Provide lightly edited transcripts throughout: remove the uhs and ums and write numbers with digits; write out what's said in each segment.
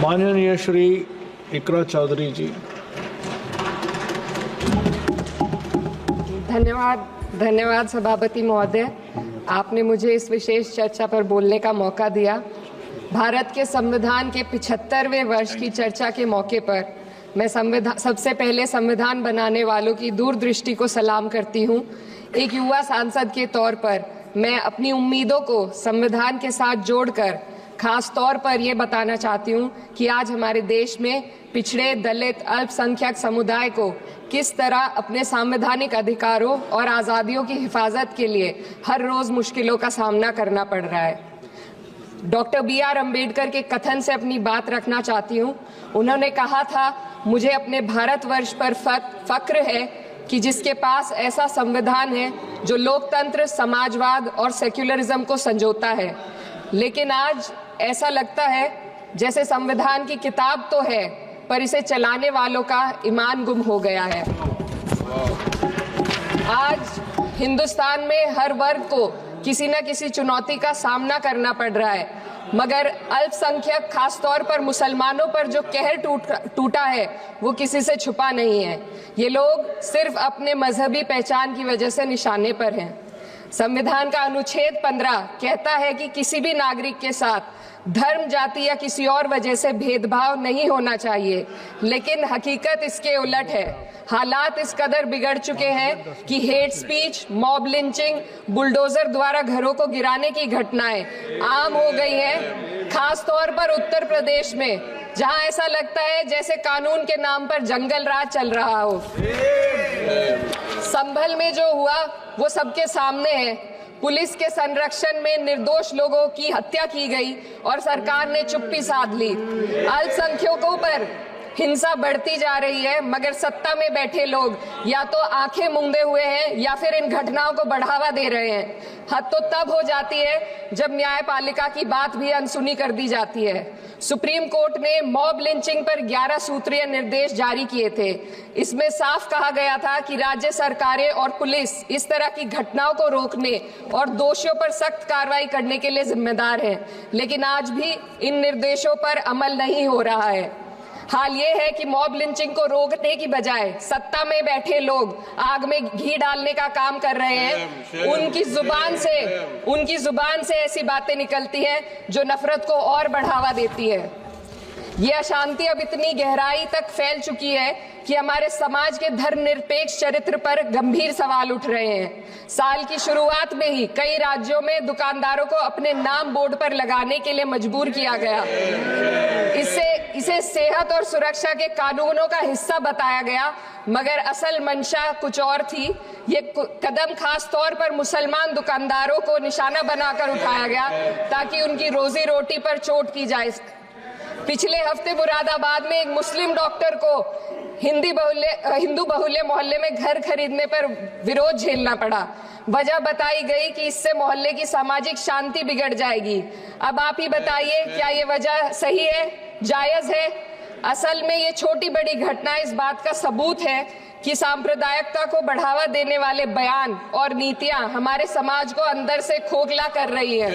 माननीय श्री इकरा चौधरी जी। धन्यवाद सभापति महोदय, आपने मुझे इस विशेष चर्चा पर बोलने का मौका दिया। भारत के संविधान के 75वें वर्ष की चर्चा के मौके पर मैं सबसे पहले संविधान बनाने वालों की दूरदृष्टि को सलाम करती हूँ। एक युवा सांसद के तौर पर मैं अपनी उम्मीदों को संविधान के साथ जोड़कर खास तौर पर ये बताना चाहती हूँ कि आज हमारे देश में पिछड़े, दलित, अल्पसंख्यक समुदाय को किस तरह अपने संवैधानिक अधिकारों और आज़ादियों की हिफाजत के लिए हर रोज मुश्किलों का सामना करना पड़ रहा है। Doctor B.R. अम्बेडकर के कथन से अपनी बात रखना चाहती हूँ। उन्होंने कहा था, मुझे अपने भारतवर्ष पर फक्र है कि जिसके पास ऐसा संविधान है जो लोकतंत्र, समाजवाद और सेक्युलरिज्म को संजोता है। लेकिन आज ऐसा लगता है जैसे संविधान की किताब तो है पर इसे चलाने वालों का ईमान गुम हो गया है। आज हिंदुस्तान में हर वर्ग को किसी न किसी चुनौती का सामना करना पड़ रहा है, मगर अल्पसंख्यक खासतौर पर मुसलमानों पर जो कहर टूटा है वो किसी से छुपा नहीं है। ये लोग सिर्फ अपने मजहबी पहचान की वजह से निशाने पर हैं। संविधान का अनुच्छेद 15 कहता है कि किसी भी नागरिक के साथ धर्म, जाति या किसी और वजह से भेदभाव नहीं होना चाहिए, लेकिन हकीकत इसके उलट है। हालात इस कदर बिगड़ चुके हैं कि hate speech, mob lynching, bulldozer द्वारा घरों को गिराने की घटनाएं आम हो गई हैं, खास तौर पर उत्तर प्रदेश में, जहां ऐसा लगता है जैसे कानून के नाम पर जंगल राज चल रहा हो। संभल में जो हुआ वो सबके सामने है। पुलिस के संरक्षण में निर्दोष लोगों की हत्या की गई और सरकार ने चुप्पी साध ली। अल्पसंख्यकों पर हिंसा बढ़ती जा रही है, मगर सत्ता में बैठे लोग या तो आंखें मूंदे हुए हैं या फिर इन घटनाओं को बढ़ावा दे रहे हैं। हद तो तब हो जाती है जब न्यायपालिका की बात भी अनसुनी कर दी जाती है। सुप्रीम कोर्ट ने मॉब लिंचिंग पर 11 सूत्रीय निर्देश जारी किए थे। इसमें साफ कहा गया था कि राज्य सरकारें और पुलिस इस तरह की घटनाओं को रोकने और दोषियों पर सख्त कार्रवाई करने के लिए जिम्मेदार है, लेकिन आज भी इन निर्देशों पर अमल नहीं हो रहा है। हाल ये है कि मॉब लिंचिंग को रोकने की बजाय सत्ता में बैठे लोग आग में घी डालने का काम कर रहे हैं। उनकी जुबान से ऐसी बातें निकलती हैं जो नफरत को और बढ़ावा देती है। ये अशांति अब इतनी गहराई तक फैल चुकी है कि हमारे समाज के धर्मनिरपेक्ष चरित्र पर गंभीर सवाल उठ रहे हैं। साल की शुरुआत में ही कई राज्यों में दुकानदारों को अपने नाम बोर्ड पर लगाने के लिए मजबूर किया गया। इसे सेहत और सुरक्षा के कानूनों का हिस्सा बताया गया, मगर असल मंशा कुछ और थी। ये कदम खास तौर पर मुसलमान दुकानदारों को निशाना बनाकर उठाया गया ताकि उनकी रोजी रोटी पर चोट की जाए। पिछले हफ्ते मुरादाबाद में एक मुस्लिम डॉक्टर को हिंदू बहुल्य मोहल्ले में घर खरीदने पर विरोध झेलना पड़ा। वजह बताई गई कि इससे मोहल्ले की सामाजिक शांति बिगड़ जाएगी। अब आप ही बताइए, क्या ये वजह सही है, जायज है? असल में ये छोटी बड़ी घटना इस बात का सबूत है कि सांप्रदायिकता को बढ़ावा देने वाले बयान और नीतियां हमारे समाज को अंदर से खोखला कर रही है।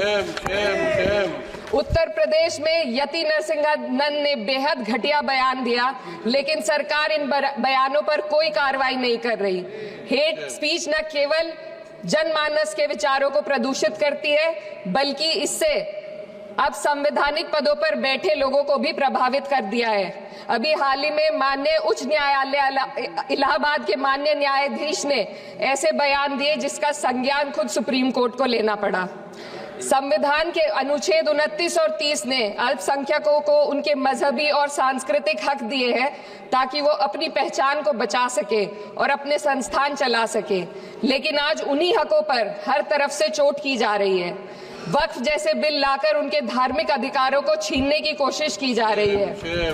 उत्तर प्रदेश में यति नरसिंहन ने बेहद घटिया बयान दिया, लेकिन सरकार इन बयानों पर कोई कार्रवाई नहीं कर रही। हेट स्पीच न केवल जनमानस के विचारों को प्रदूषित करती है, बल्कि इससे अब संवैधानिक पदों पर बैठे लोगों को भी प्रभावित कर दिया है। अभी हाल ही में माननीय उच्च न्यायालय इलाहाबाद के माननीय न्यायाधीश ने ऐसे बयान दिए जिसका संज्ञान खुद सुप्रीम कोर्ट को लेना पड़ा। संविधान के अनुच्छेद 29 और 30 ने अल्पसंख्यकों को उनके मजहबी और सांस्कृतिक हक दिए हैं ताकि वो अपनी पहचान को बचा सके और अपने संस्थान चला सके, लेकिन आज उन्हीं हकों पर हर तरफ से चोट की जा रही है। वक्फ जैसे बिल लाकर उनके धार्मिक अधिकारों को छीनने की कोशिश की जा रही है।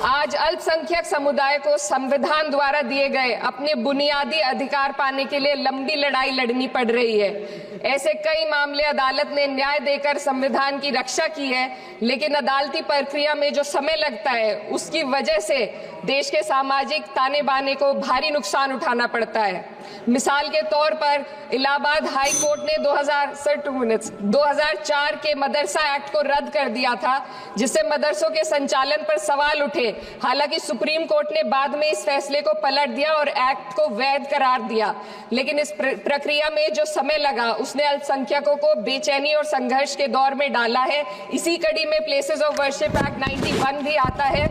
आज अल्पसंख्यक समुदाय को संविधान द्वारा दिए गए अपने बुनियादी अधिकार पाने के लिए लंबी लड़ाई लड़नी पड़ रही है। ऐसे कई मामले अदालत ने न्याय देकर संविधान की रक्षा की है, लेकिन अदालती प्रक्रिया में जो समय लगता है उसकी वजह से देश के सामाजिक ताने बाने को भारी नुकसान उठाना पड़ता है। मिसाल के तौर पर इलाहाबाद हाई कोर्ट ने 2004 के मदरसा एक्ट को रद्द कर दिया था, जिससे मदरसों के संचालन पर सवाल उठे। हालांकि सुप्रीम कोर्ट ने बाद में इस फैसले को पलट दिया और एक्ट को वैध करार दिया, लेकिन इस प्रक्रिया में जो समय लगा उसने अल्पसंख्यकों को बेचैनी और संघर्ष के दौर में डाला है। इसी कड़ी में प्लेसेस ऑफ वर्शिप एक्ट 91 भी आता है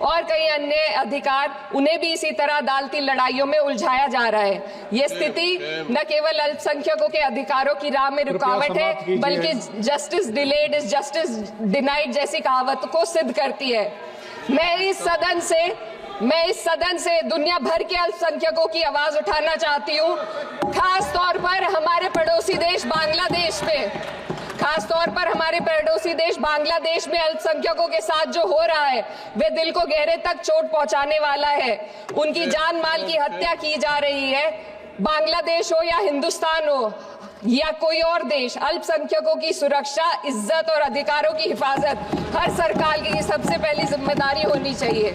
और कई अन्य अधिकार, उन्हें भी इसी तरह अदालती लड़ाइयों में उलझाया जा रहा है। ये स्थिति न केवल अल्पसंख्यकों के अधिकारों की राह में रुकावट है, बल्कि justice delayed is justice denied जैसी कहावत को सिद्ध करती है। मैं इस सदन से दुनिया भर के अल्पसंख्यकों की आवाज उठाना चाहती हूँ, खास तौर पर हमारे पड़ोसी देश बांग्लादेश में अल्पसंख्यकों के साथ जो हो रहा है वे दिल को गहरे तक चोट पहुंचाने वाला है। उनकी जान माल की हत्या की जा रही है। बांग्लादेश हो या हिंदुस्तान हो या कोई और देश, अल्पसंख्यकों की सुरक्षा, इज्जत और अधिकारों की हिफाजत हर सरकार की सबसे पहली जिम्मेदारी होनी चाहिए।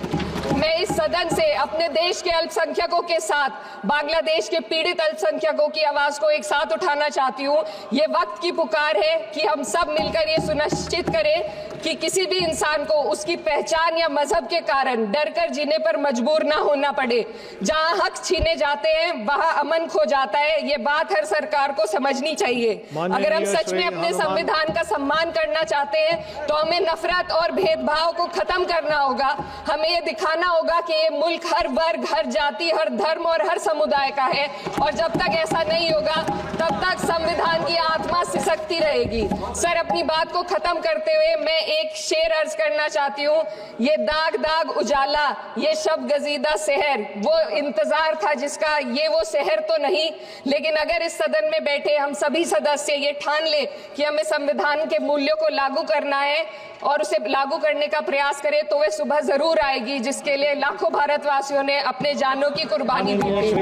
मैं इस सदन से अपने देश के अल्पसंख्यकों के साथ बांग्लादेश के पीड़ित अल्पसंख्यकों की आवाज को एक साथ उठाना चाहती हूँ। ये वक्त की पुकार है कि हम सब मिलकर ये सुनिश्चित करें कि किसी भी इंसान को उसकी पहचान या मजहब के कारण डरकर जीने पर मजबूर ना होना पड़े। जहाँ हक छीने जाते हैं वहाँ अमन खो जाता है। ये बात हर सरकार को समझनी चाहिए। अगर हम सच में अपने संविधान का सम्मान करना चाहते हैं तो हमें नफरत और भेदभाव को खत्म करना होगा। हमें ये दिखाना होगा कि ये मुल्क हर वर्ग, हर जाति, हर धर्म और हर समुदाय का है, और जब तक ऐसा नहीं होगा तब तक संविधान की आत्मा सिसकती रहेगी। सर, अपनी बात को खत्म करते हुए मैं एक शेर अर्ज करना चाहती हूँ। ये दाग दाग उजाला, ये शब गजीदा शहर, वो इंतजार था जिसका, ये वो शहर तो नहीं। लेकिन अगर इस सदन में बैठे हम सभी सदस्य ये ठान ले कि हमें संविधान के मूल्यों को लागू करना है और उसे लागू करने का प्रयास करें, तो वह सुबह जरूर आएगी जिसके लिए लाखों भारतवासियों ने अपने जानों की कुर्बानी दी थी।